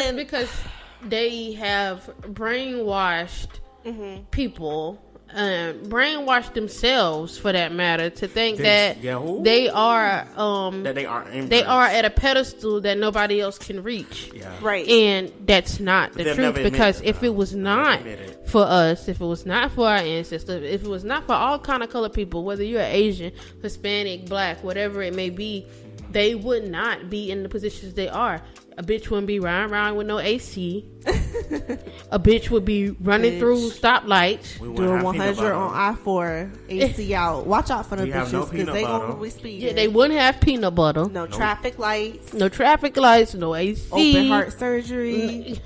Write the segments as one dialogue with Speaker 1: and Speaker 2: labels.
Speaker 1: that's because they have brainwashed people, brainwashed themselves for that matter, to think that they are at a pedestal that nobody else can reach.
Speaker 2: Yeah.
Speaker 3: Right.
Speaker 1: And that's not the truth, because if it was not for us, if it was not for our ancestors, if it was not for all kind of colored people, whether you're Asian, Hispanic, Black, whatever it may be, they would not be in the positions they are. A bitch wouldn't be riding around with no AC. A bitch would be running through stoplights.
Speaker 3: Doing 100 on I-4, AC out. Watch out for them bitches, because they gonna be speeding.
Speaker 1: Yeah, they wouldn't have peanut butter.
Speaker 3: No traffic lights.
Speaker 1: No traffic lights, no AC.
Speaker 3: Open heart surgery.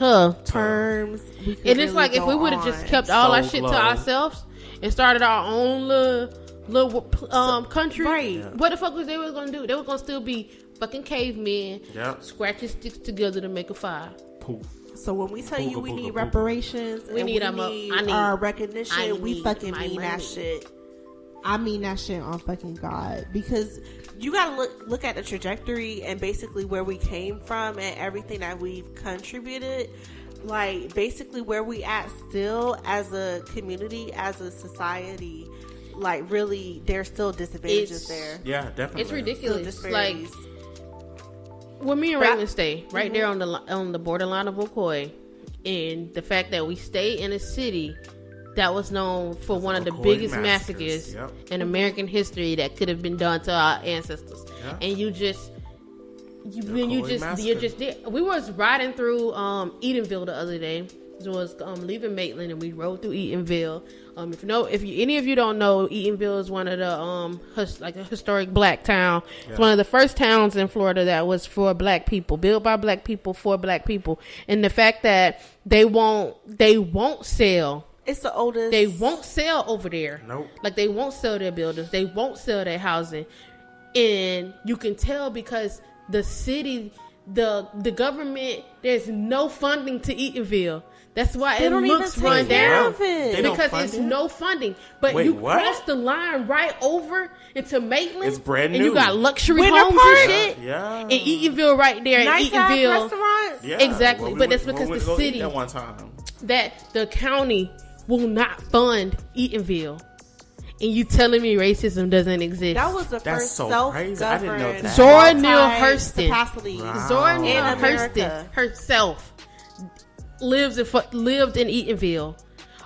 Speaker 3: Terms.
Speaker 1: And it's like, if we would have just kept all our shit to ourselves and started our own little country, right. What the fuck was they was gonna do? They were gonna still be fucking cavemen, scratching sticks together to make a fire.
Speaker 2: Poof.
Speaker 3: So when we tell you we need reparations, we need our recognition, we fucking mean that shit. I mean that shit on fucking God, because you gotta look at the trajectory and basically where we came from and everything that we've contributed. Like, basically where we at still as a community, as a society. Like, really, there's still disadvantages there.
Speaker 2: Yeah, definitely.
Speaker 1: It's ridiculous. Like, where me and Raymond stay, right there on the borderline of Ocoee, and the fact that we stay in a city that was known for one of the biggest massacres in American history that could have been done to our ancestors, and you just did. We was riding through Edenville the other day. It was leaving Maitland, and we rode through Eatonville. If any of you don't know, Eatonville is one of the like a historic Black town. Yeah. It's one of the first towns in Florida that was for Black people, built by Black people for Black people. And the fact that they won't sell.
Speaker 3: It's the oldest.
Speaker 1: They won't sell over there.
Speaker 2: Nope.
Speaker 1: Like, they won't sell their buildings. They won't sell their housing, and you can tell because the city, the government, there's no funding to Eatonville. That's why it looks run down, because it's no funding. But cross the line right over into Maitland,
Speaker 2: it's brand new,
Speaker 1: and you got luxury homes and shit.
Speaker 2: Yeah,
Speaker 1: and Eatonville right there.
Speaker 3: Nice
Speaker 1: Eatonville
Speaker 3: restaurants.
Speaker 1: Yeah, exactly. But that's because the city,
Speaker 2: that one time,
Speaker 1: that the county will not fund Eatonville. And you telling me racism doesn't exist?
Speaker 3: That was the first self-governed.
Speaker 2: I didn't know that.
Speaker 1: Zora Neale Hurston.
Speaker 2: Wow.
Speaker 1: Zora Neale Hurston herself lived in Eatonville.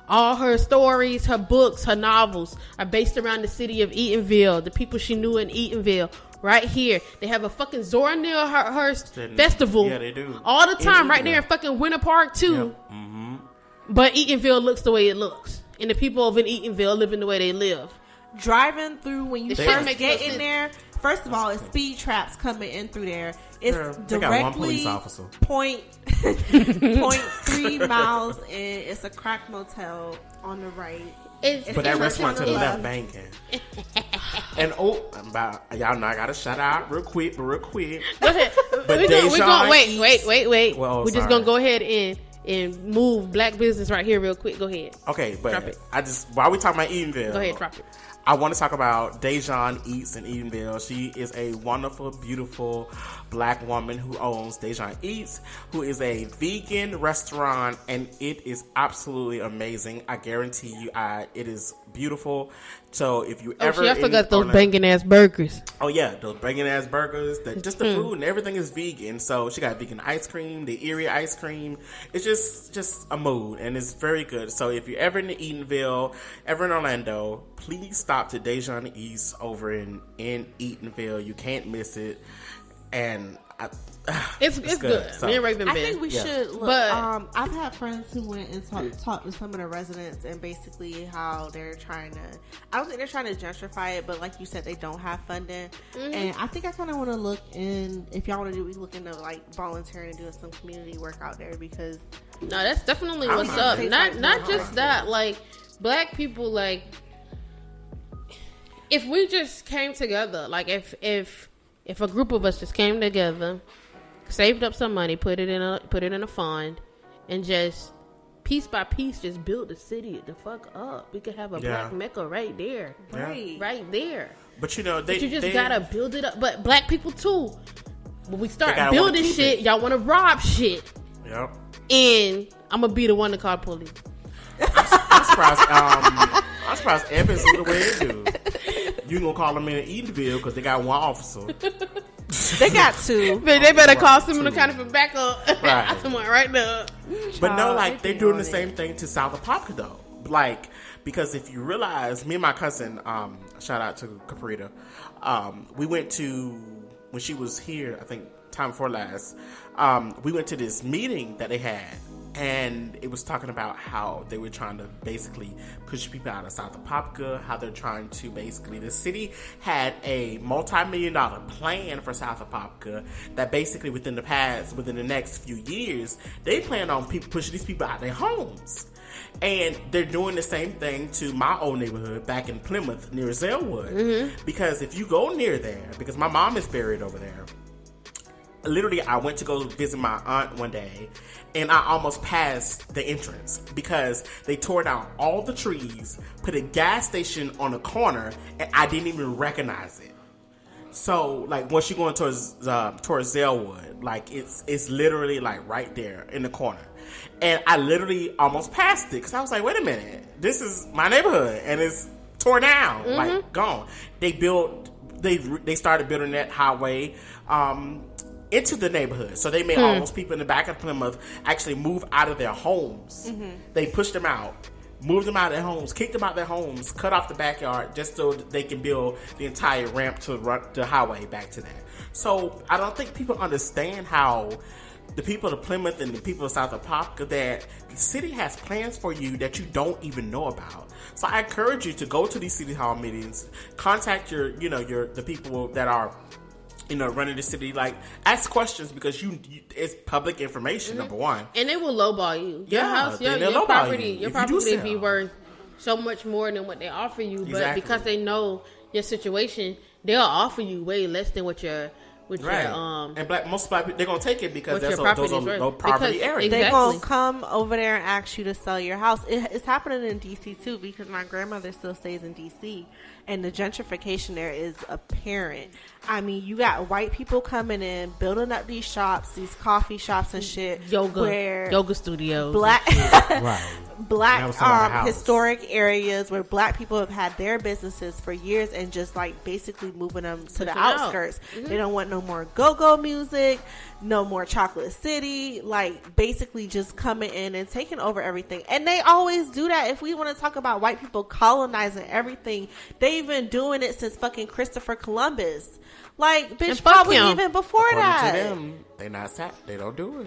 Speaker 1: All her stories, her books, her novels are based around the city of Eatonville, the people she knew in Eatonville. Right here, they have a fucking Zora Neale Hurston festival.
Speaker 2: Yeah, they do
Speaker 1: all the time, right there in fucking Winter Park too.
Speaker 2: Yeah. Mm-hmm.
Speaker 1: But Eatonville looks the way it looks, and the people of Eatonville living the way they live.
Speaker 3: Driving through, when you first get in there, first of all, it's speed traps coming in through there. It's directly 0.3 miles, and it's a crack motel on the right.
Speaker 2: But that restaurant to the left banking. And y'all know I gotta shout out real quick. Go
Speaker 1: ahead.
Speaker 2: But
Speaker 1: wait. Well, we're just gonna go ahead and move Black business right here real quick. Go ahead.
Speaker 2: Okay, but drop it. While we talking about Eatonville,
Speaker 1: go ahead, drop it.
Speaker 2: I want to talk about Dejan Eats in Eatonville. She is a wonderful, beautiful Black woman who owns Dejan Eats, who is a vegan restaurant, and it is absolutely amazing. I guarantee you, it is beautiful. So if you ever,
Speaker 1: she also got those banging ass burgers.
Speaker 2: Oh yeah, those banging ass burgers. Just the food and everything is vegan. So she got vegan ice cream, the Erie ice cream. It's just a mood, and it's very good. So if you're ever in Eatonville, ever in Orlando, please stop to Dejan Eats over in Eatonville. You can't miss it. And
Speaker 1: it's good.
Speaker 2: So,
Speaker 1: me and Raven
Speaker 3: I think we should look.
Speaker 1: But
Speaker 3: I've had friends who went and talked to some of the residents, and basically how they're trying to, I don't think they're trying to gentrify it, but like you said, they don't have funding. Mm-hmm. And I think I kind of want to look in, if y'all want to look into like volunteering and doing some community work out there, because
Speaker 1: no, that's definitely what's up. Not just that, like Black people, like if we just came together, like if a group of us just came together, saved up some money, put it in a fund, and just piece by piece just build the city the fuck up, we could have a Black Mecca right there, right there.
Speaker 2: But you know,
Speaker 1: you just gotta build it up. But Black people too, when we start building shit, y'all want to rob shit.
Speaker 2: Yep.
Speaker 1: And I'm gonna be the one to call the police.
Speaker 2: I'm surprised Evans is the way they do. You gonna call them in Edenville because they got one officer.
Speaker 3: They got two.
Speaker 1: But they better call someone to kind of back up.
Speaker 2: Right.
Speaker 1: Someone right now.
Speaker 2: But no, like, they're doing the same thing to South Apopka, though. Like, because if you realize, me and my cousin, shout out to Caprita, we went to, when she was here, I think, time before last, we went to this meeting that they had. And it was talking about how they were trying to basically push people out of South Apopka, how they're trying to basically, the city had a multi-million-dollar plan for South Apopka that basically within the next few years, they plan on pushing these people out of their homes. And they're doing the same thing to my old neighborhood back in Plymouth near Zellwood. Mm-hmm. Because if you go near there, because my mom is buried over there, literally, I went to go visit my aunt one day, and I almost passed the entrance because they tore down all the trees, put a gas station on the corner, and I didn't even recognize it. So, like, once you're going towards Zellwood, like, it's literally, like, right there in the corner. And I literally almost passed it because I was like, wait a minute, this is my neighborhood, and it's torn down, like, gone. They started building that highway, into the neighborhood. So they made all those people in the back of Plymouth actually move out of their homes. Mm-hmm. They pushed them out, moved them out of their homes, kicked them out of their homes, cut off the backyard just so they can build the entire ramp to run the highway back to that. So I don't think people understand how the people of Plymouth and the people of South Apopka, that the city has plans for you that you don't even know about. So I encourage you to go to these city hall meetings, contact the people that are running the city, like, ask questions because it's public information, number one.
Speaker 1: And they will lowball you. Your house, your property may be worth so much more than what they offer you, but because they know your situation, they'll offer you way less than what your
Speaker 2: and most black people, they're gonna take it because those are low poverty areas.
Speaker 3: Exactly. They're gonna come over there and ask you to sell your house. It's happening in DC too because my grandmother still stays in DC, and the gentrification there is apparent. I mean, you got white people coming in, building up these shops, these coffee shops and shit,
Speaker 1: yoga studios,
Speaker 3: black historic areas where black people have had their businesses for years, and just like basically moving them to the outskirts. Mm-hmm. They don't want no more go-go music, no more Chocolate City, like basically just coming in and taking over everything. And they always do that. If we want to talk about white people colonizing everything, they've been doing it since fucking Christopher Columbus. Like, bitch, probably even before that.
Speaker 2: To them, they don't do it.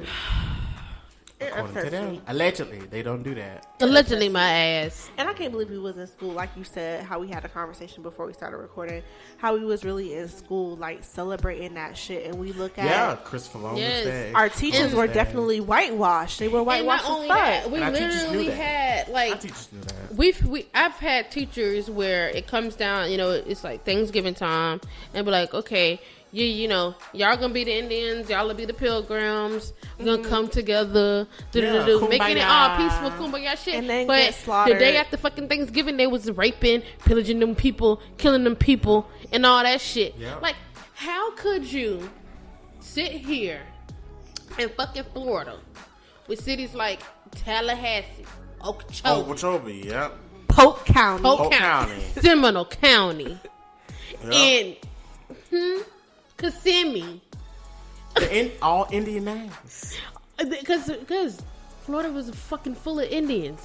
Speaker 2: According to them, allegedly, they don't do that.
Speaker 1: Allegedly, my ass.
Speaker 3: And I can't believe we was in school, like you said, how we had a conversation before we started recording, how we was really in school, like, celebrating that shit. And we look at
Speaker 2: Christopher Columbus Day.
Speaker 3: Our teachers were definitely whitewashed. They were whitewashed as fuck.
Speaker 1: We literally had, like,
Speaker 2: our teachers knew that.
Speaker 1: I've had teachers where it comes down, it's like Thanksgiving time, and be like, okay, y'all gonna be the Indians, y'all will be the Pilgrims, we're gonna come together, making it all peaceful, kumbaya shit.
Speaker 3: And then
Speaker 1: but
Speaker 3: get slaughtered.
Speaker 1: The day after fucking Thanksgiving, they was raping, pillaging them people, killing them people, and all that shit. Yep. Like, how could you sit here in fucking Florida with cities like Tallahassee,
Speaker 2: Okeechobee,
Speaker 3: Polk County,
Speaker 1: Seminole County, and Kissimmee.
Speaker 2: All Indian names.
Speaker 1: Because Florida was fucking full of Indians.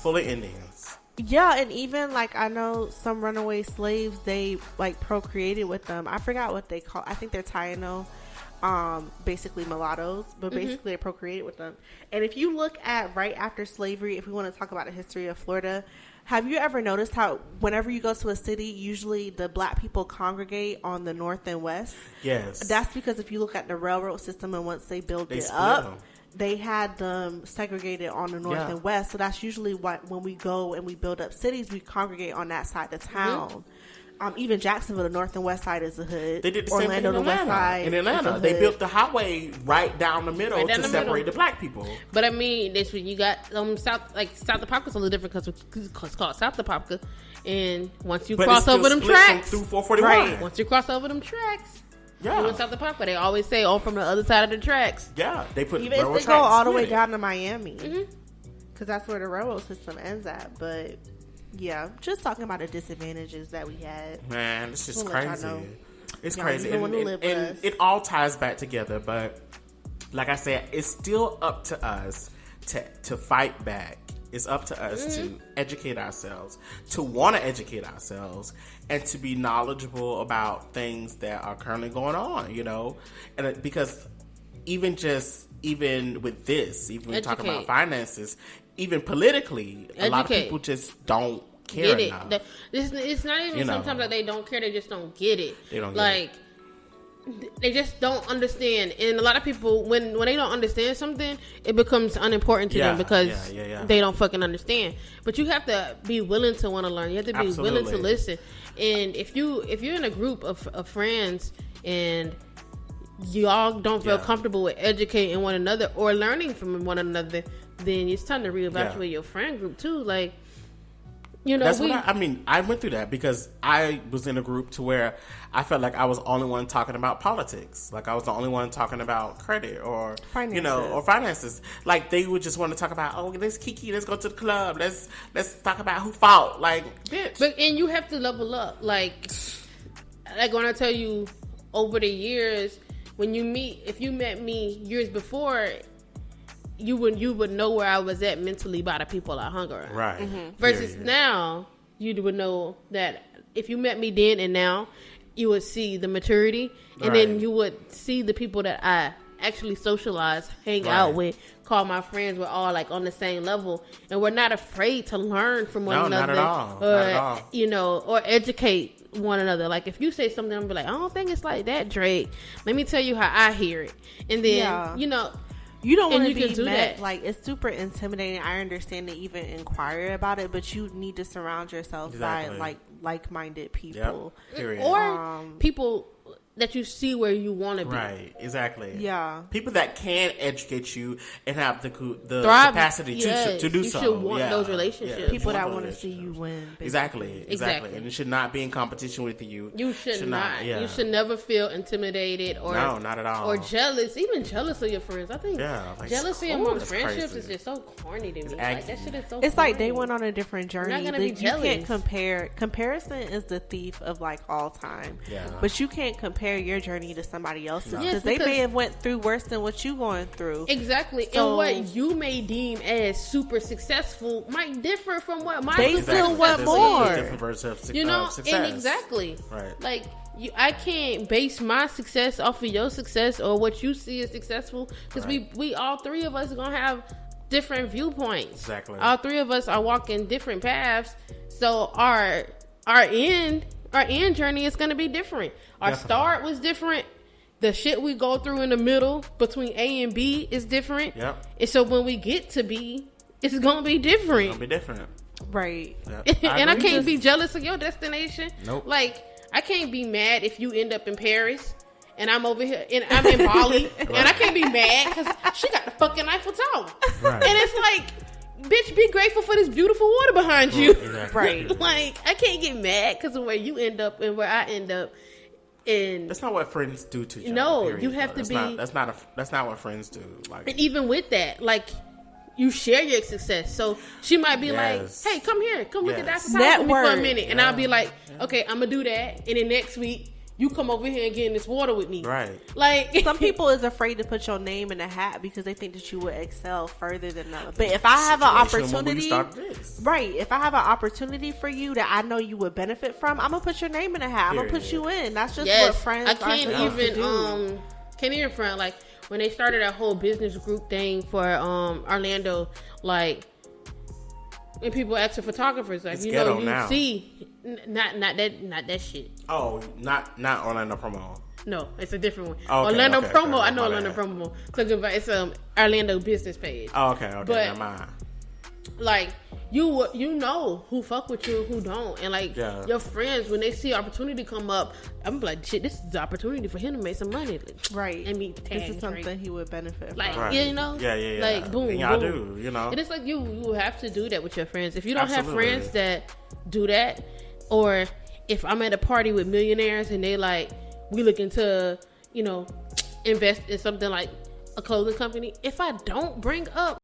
Speaker 3: Yeah, and even, like, I know some runaway slaves, they, like, procreated with them. I forgot what they call. I think they're Taino, basically mulattoes, but basically they procreated with them. And if you look at right after slavery, if we want to talk about the history of Florida, have you ever noticed how whenever you go to a city, usually the black people congregate on the north and west?
Speaker 2: Yes.
Speaker 3: That's because if you look at the railroad system, and once they built it up, they had them segregated on the north and west. So that's usually when we go and we build up cities, we congregate on that side of town. Even Jacksonville, the north and west side is a hood.
Speaker 2: They did the same thing in Atlanta. In Atlanta, they built the highway right down the middle to separate the black people.
Speaker 1: But I mean, this when you got South Apopka's a little different because it's called South Apopka, and once you cross over them tracks,
Speaker 2: through 441.
Speaker 1: Once you cross over them tracks, Yeah. You in South Park, but they always say, "Oh, from the other side of the tracks."
Speaker 2: Yeah, they put
Speaker 3: even if they go all the way down to Miami, because that's where the railroad system ends at. But yeah, just talking about the disadvantages that we had.
Speaker 2: Man, it's just crazy. It's crazy, and it all ties back together. But like I said, it's still up to us to fight back. It's up to us to educate ourselves, to want to educate ourselves, and to be knowledgeable about things that are currently going on, you know? And because even with this, even when talking about finances, even politically, a lot of people just don't care
Speaker 1: get
Speaker 2: enough.
Speaker 1: It's not even sometimes that they don't care, they just don't get it. They don't get it. They just don't understand, and a lot of people, when they don't understand something, it becomes unimportant to them because they don't fucking understand. But you have to be willing to want to learn. You have to be willing to listen. And if you're in a group of friends and y'all don't feel comfortable with educating one another or learning from one another, then it's time to reevaluate your friend group too. Like, you know,
Speaker 2: that's what I went through that because I was in a group to where I felt like I was the only one talking about politics. Like I was the only one talking about credit or finances. You know, or finances. Like they would just want to talk about, oh, let's kiki, let's go to the club, let's talk about who fought. Like, bitch.
Speaker 1: And you have to level up. Like when I tell you over the years, if you met me years before, you would know where I was at mentally by the people I hung around.
Speaker 2: Right.
Speaker 1: Mm-hmm. Versus now, you would know that if you met me then and now, you would see the maturity, and then you would see the people that I actually socialize, hang out with, call my friends. We're all like on the same level, and we're not afraid to learn from one another.
Speaker 2: Not at all.
Speaker 1: You know, or educate one another. Like if you say something, I'm be like, I don't think it's like that, Drake. Let me tell you how I hear it, and then you know.
Speaker 3: You don't want to be met, like, it's super intimidating. I understand to even inquire about it, but you need to surround yourself by, like-minded people.
Speaker 2: Yep.
Speaker 1: Or people that you see where you want to be.
Speaker 2: Right, exactly.
Speaker 3: Yeah.
Speaker 2: People that can educate you and have the capacity to do so.
Speaker 1: You should want those relationships.
Speaker 3: Yeah, people that want to see you win.
Speaker 2: Basically. Exactly. And it should not be in competition with you.
Speaker 1: You should not. Yeah. You should never feel intimidated or...
Speaker 2: No, not at all.
Speaker 1: Or jealous. Even jealous of your friends. I think jealousy among friendships is just so corny to me. Like, that shit is so
Speaker 3: It's
Speaker 1: corny.
Speaker 3: like they went on a different journey.
Speaker 1: You're not gonna be jealous.
Speaker 3: You can't compare. Comparison is the thief of, like, all time. Yeah. But you can't compare your journey to somebody else's because they may have went through worse than what you going through.
Speaker 1: Exactly. So, and what you may deem as super successful might differ from what mine.
Speaker 3: They still want more.
Speaker 2: Different versions of
Speaker 1: you know,
Speaker 2: success.
Speaker 1: And exactly.
Speaker 2: Right.
Speaker 1: Like I can't base my success off of your success or what you see as successful because we all three of us are gonna have different viewpoints.
Speaker 2: Exactly.
Speaker 1: All three of us are walking different paths, so our end journey is going to be different. Our start was different. The shit we go through in the middle between A and B is different.
Speaker 2: Yep.
Speaker 1: And so when we get to B, it's going to be different.
Speaker 2: It's going to be different.
Speaker 3: Right.
Speaker 2: Yep.
Speaker 1: And I can't be jealous of your destination.
Speaker 2: Nope.
Speaker 1: Like, I can't be mad if you end up in Paris and I'm over here and I'm in Bali. And I can't be mad because she got the fucking Eiffel Tower. Right. And it's like, bitch, be grateful for this beautiful water behind you.
Speaker 2: Exactly.
Speaker 1: Right. Like, I can't get mad because of where you end up and where I end up. And
Speaker 2: that's not what friends do to you.
Speaker 1: No,
Speaker 2: period,
Speaker 1: you have to be.
Speaker 2: That's not what friends do. Like,
Speaker 1: and even with that, like, you share your success. So she might be like, hey, come here. Come look at that with me for a minute. And I'll be like, okay, I'm going to do that. And then next week, you come over here and get in this water with me.
Speaker 2: Right.
Speaker 1: Like,
Speaker 3: some people is afraid to put your name in a hat because they think that you would excel further than them. But if I have an opportunity, right, if I have an opportunity for you that I know you would benefit from, I'm going to put your name in a hat. I'm going to put you in. That's just what friends
Speaker 1: can't even front. Like, when they started that whole business group thing for Orlando, like, and people ask for photographers, like,
Speaker 2: it's
Speaker 1: you know, you
Speaker 2: now.
Speaker 1: See, not that shit.
Speaker 2: Oh, not Orlando Promo.
Speaker 1: No, it's a different one.
Speaker 2: Oh, okay,
Speaker 1: Orlando Promo, I know Orlando Promo. It's Orlando business page.
Speaker 2: Oh, okay,
Speaker 1: but,
Speaker 2: never mind.
Speaker 1: Like, you know who fuck with you and who don't, and like your friends, when they see opportunity come up, I'm like, shit, this is the opportunity for him to make some money,
Speaker 3: right?
Speaker 1: And me,
Speaker 3: this is something he would benefit from,
Speaker 1: like, you know, like boom,
Speaker 2: and y'all do, you know,
Speaker 1: and it's like you have to do that with your friends. If you don't have friends that do that, or if I'm at a party with millionaires and they like, we looking to, invest in something like a clothing company, if I don't bring up